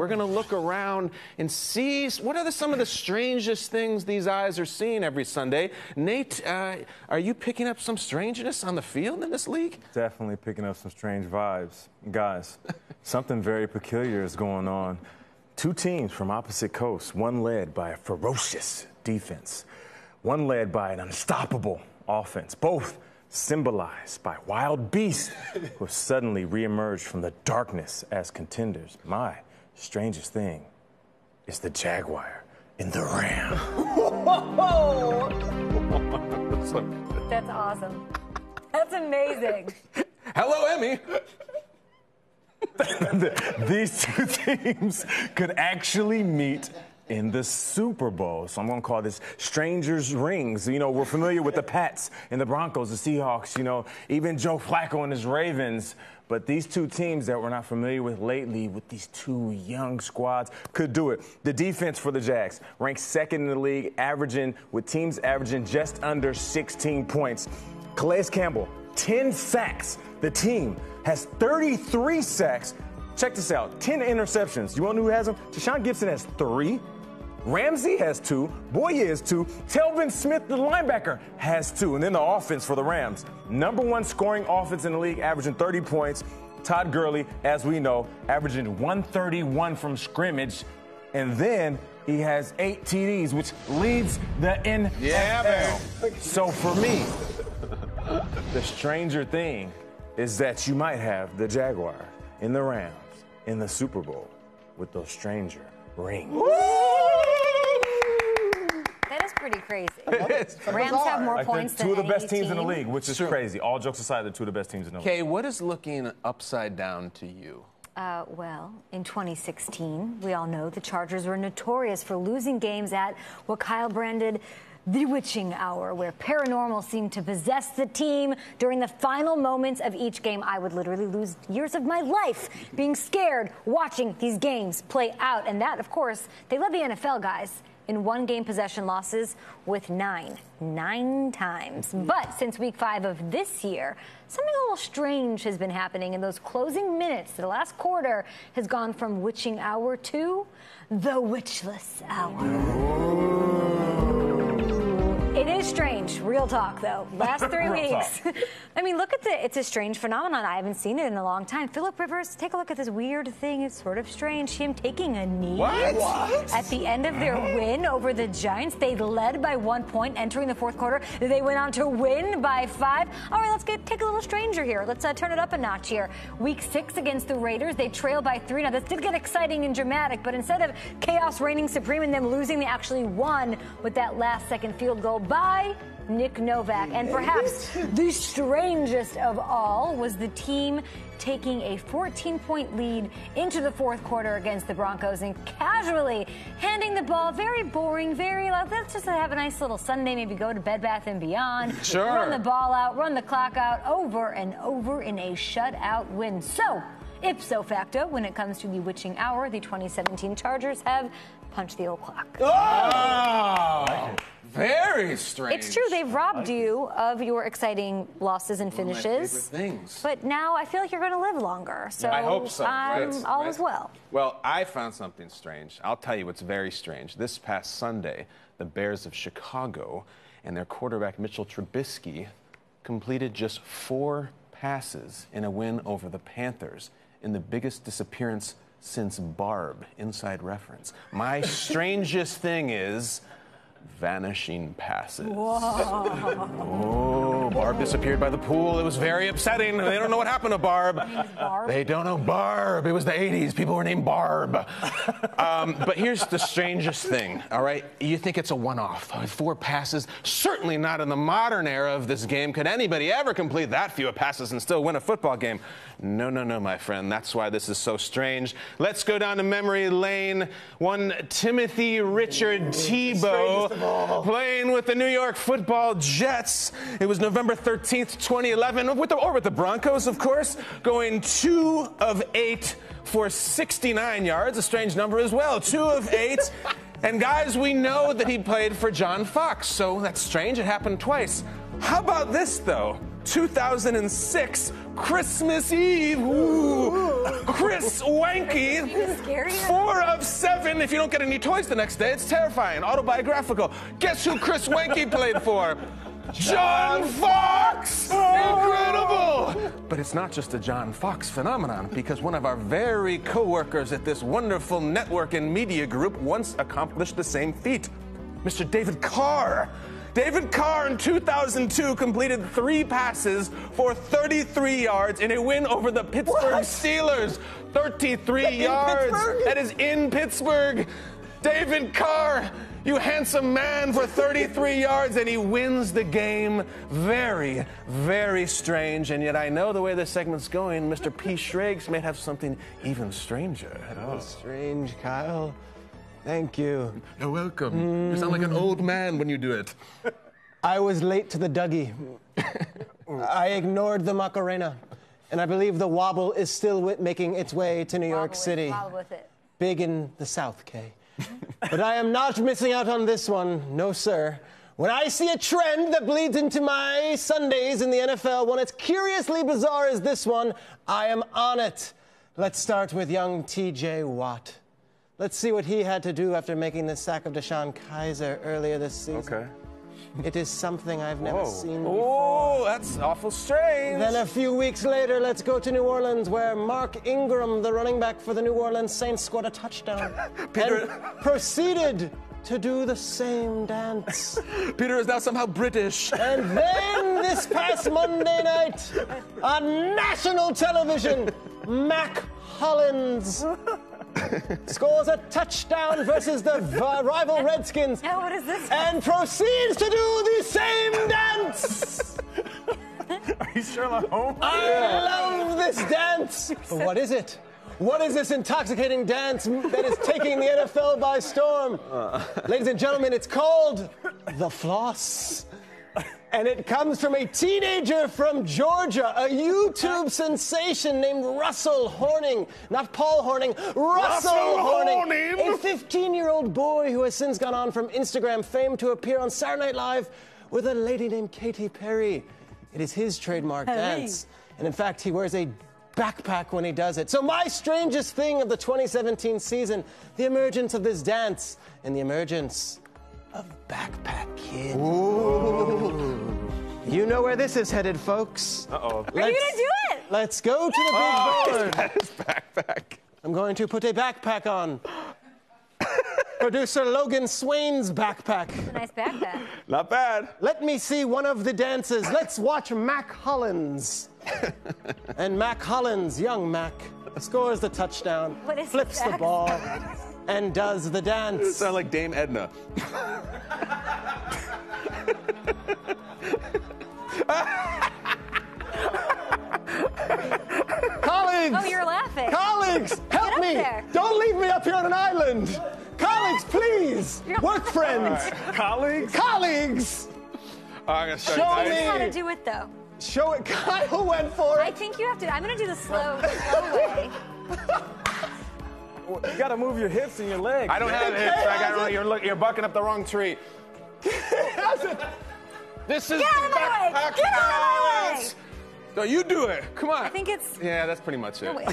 We're going to look around and see what are some of the strangest things these eyes are seeing every Sunday. Nate, are you picking up some strangeness on the field in this league? Definitely picking up some strange vibes. Guys, something very peculiar is going on. Two teams from opposite coasts, one led by a ferocious defense, one led by an unstoppable offense, both symbolized by wild beasts who have suddenly reemerged from the darkness as contenders. My strangest thing is the Jaguar in the Ram. That's awesome. That's amazing. Hello, Emmy. These two teams could actually meet in the Super Bowl. So I'm going to call this Strangers Rings. You know, we're familiar with the Pats and the Broncos, the Seahawks, you know, even Joe Flacco and his Ravens. But these two teams that we're not familiar with lately, with these two young squads, could do it. The defense for the Jags ranks second in the league, with teams averaging just under 16 points. Calais Campbell, 10 sacks. The team has 33 sacks. Check this out, 10 interceptions. You want to know who has them? Deshaun Gibson has 3. Ramsey has 2. Boye has 2. Telvin Smith, the linebacker, has 2. And then the offense for the Rams. #1 scoring offense in the league, averaging 30 points. Todd Gurley, as we know, averaging 131 from scrimmage. And then he has 8 TDs, which leads the NFL. Yeah, man. So for me, the stranger thing is that you might have the Jaguar in the Rams in the Super Bowl with those stranger rings. That is pretty crazy. It is. Rams have more points than two of the any best teams in the team. league, which is crazy. All jokes aside, they're two of the best teams in the league. Okay, what is looking upside down to you? Well, in 2016, we all know the Chargers were notorious for losing games at what Kyle branded the witching hour, where paranormal seemed to possess the team during the final moments of each game. I would literally lose years of my life being scared watching these games play out. And that, of course, they led the NFL, guys, in one-game possession losses with 9 times. But since week 5 of this year, something a little strange has been happening in those closing minutes. The last quarter has gone from witching hour to the witchless hour. It is strange. Real talk, though. Last 3 weeks. I mean, look at it's a strange phenomenon. I haven't seen it in a long time. Phillip Rivers, take a look at this weird thing. It's sort of strange. Him taking a knee. What? At the end of their win over the Giants. They led by 1 point entering the fourth quarter. They went on to win by 5. All right, let's take a little stranger here. Let's turn it up a notch here. Week 6 against the Raiders. They trail by 3. Now, this did get exciting and dramatic, but instead of chaos reigning supreme and them losing, they actually won with that last-second field goal by Nick Novak. And perhaps the strangest of all was the team taking a 14-point lead into the fourth quarter against the Broncos and casually handing the ball, very boring, very like, let's just have a nice little Sunday, maybe go to Bed Bath & Beyond, Sure. Run the ball out, run the clock out over and over in a shutout win. So, ipso facto, when it comes to the witching hour, the 2017 Chargers have punched the old clock. Oh! Very strange. It's true. They've robbed you of your exciting losses and One of my finishes. favorite things. But now I feel like you're going to live longer. So I hope so. All is well. Well, I found something strange. I'll tell you what's very strange. This past Sunday, the Bears of Chicago and their quarterback Mitchell Trubisky completed just 4 passes in a win over the Panthers in the biggest disappearance since Barb, inside reference. My strangest thing is vanishing passes. Whoa. Oh, Barb disappeared by the pool. It was very upsetting. They don't know what happened to Barb. Barb? They don't know Barb. It was the 80s. People were named Barb. But here's the strangest thing, all right? You think it's a one-off. 4 passes. Certainly not in the modern era of this game. Could anybody ever complete that few passes and still win a football game? No, my friend. That's why this is so strange. Let's go down to memory lane. One Timothy Richard Tebow playing with the New York Football Jets. It was November 13th, 2011, with the Broncos, of course, going 2 of 8 for 69 yards, a strange number as well, 2 of 8. And guys, we know that he played for John Fox, so that's strange. It happened twice. How about this, though? 2006 Christmas Eve. Ooh. Chris Wanky. Scary. 4 of 7. If you don't get any toys the next day, it's terrifying. Autobiographical. Guess who Chris Wanky played for? John Fox! Incredible! But it's not just a John Fox phenomenon, because one of our very co-workers at this wonderful network and media group once accomplished the same feat. Mr. David Carr. David Carr in 2002 completed 3 passes for 33 yards in a win over the Pittsburgh Steelers. 33 yards. Pittsburgh? That is in Pittsburgh. David Carr, you handsome man, for 33 yards, and he wins the game. Very, very strange. And yet I know the way this segment's going, Mr. P. Schrags may have something even stranger. Oh, strange, Kyle. Thank you. You're welcome. You sound like an old man when you do it. I was late to the Dougie. I ignored the Macarena, and I believe the wobble is still making its way to New York City. Wobble with it. Big in the South, Kay. But I am not missing out on this one. No, sir. When I see a trend that bleeds into my Sundays in the NFL, one as curiously bizarre as this one, I am on it. Let's start with young T.J. Watt. Let's see what he had to do after making the sack of Deshaun Kaiser earlier this season. Okay. It is something I've never seen before. Oh, that's awful strange. Then a few weeks later, let's go to New Orleans, where Mark Ingram, the running back for the New Orleans Saints, scored a touchdown and proceeded to do the same dance. Peter is now somehow British. And then this past Monday night, on national television, Mac Hollins scores a touchdown versus the rival Redskins. Now what is this? And proceeds to do the same dance. Are you Sherlock Holmes? I love this dance. But what is it? What is this intoxicating dance that is taking the NFL by storm? Ladies and gentlemen, it's called the floss. And it comes from a teenager from Georgia, a YouTube sensation named Russell Horning. Not Paul Horning, Russell Horning. A 15-year-old boy who has since gone on from Instagram fame to appear on Saturday Night Live with a lady named Katy Perry. It is his trademark dance. And in fact, he wears a backpack when he does it. So my strangest thing of the 2017 season, the emergence of this dance and the emergence of Backpack Kid. Ooh. You know where this is headed, folks. Uh-oh. Are you gonna do it? Let's go to the big board. That is backpack. I'm going to put a backpack on. Producer Logan Swain's backpack. It's a nice backpack. Not bad. Let me see one of the dances. Let's watch Mac Hollins. And Mac Hollins, young Mac, scores the touchdown, What is flips this the ball, and does the You dance. sound like Dame Edna. Colleagues! Oh, you're laughing. Colleagues, help up me! there. Don't leave me up here on an island! Colleagues, please! Work friends! Colleagues? Colleagues! I'm gonna start. Show This is how me! to do it, though. Show it. Kyle went for I it. think you have to. I'm gonna do the slow way. You gotta move your hips and your legs. I don't have it. You're bucking up the wrong tree. This is Get out of my way! backpack Get out of my way! dance. No, you do it. Come on. I think it's. Yeah, that's pretty much it. Oh, wait.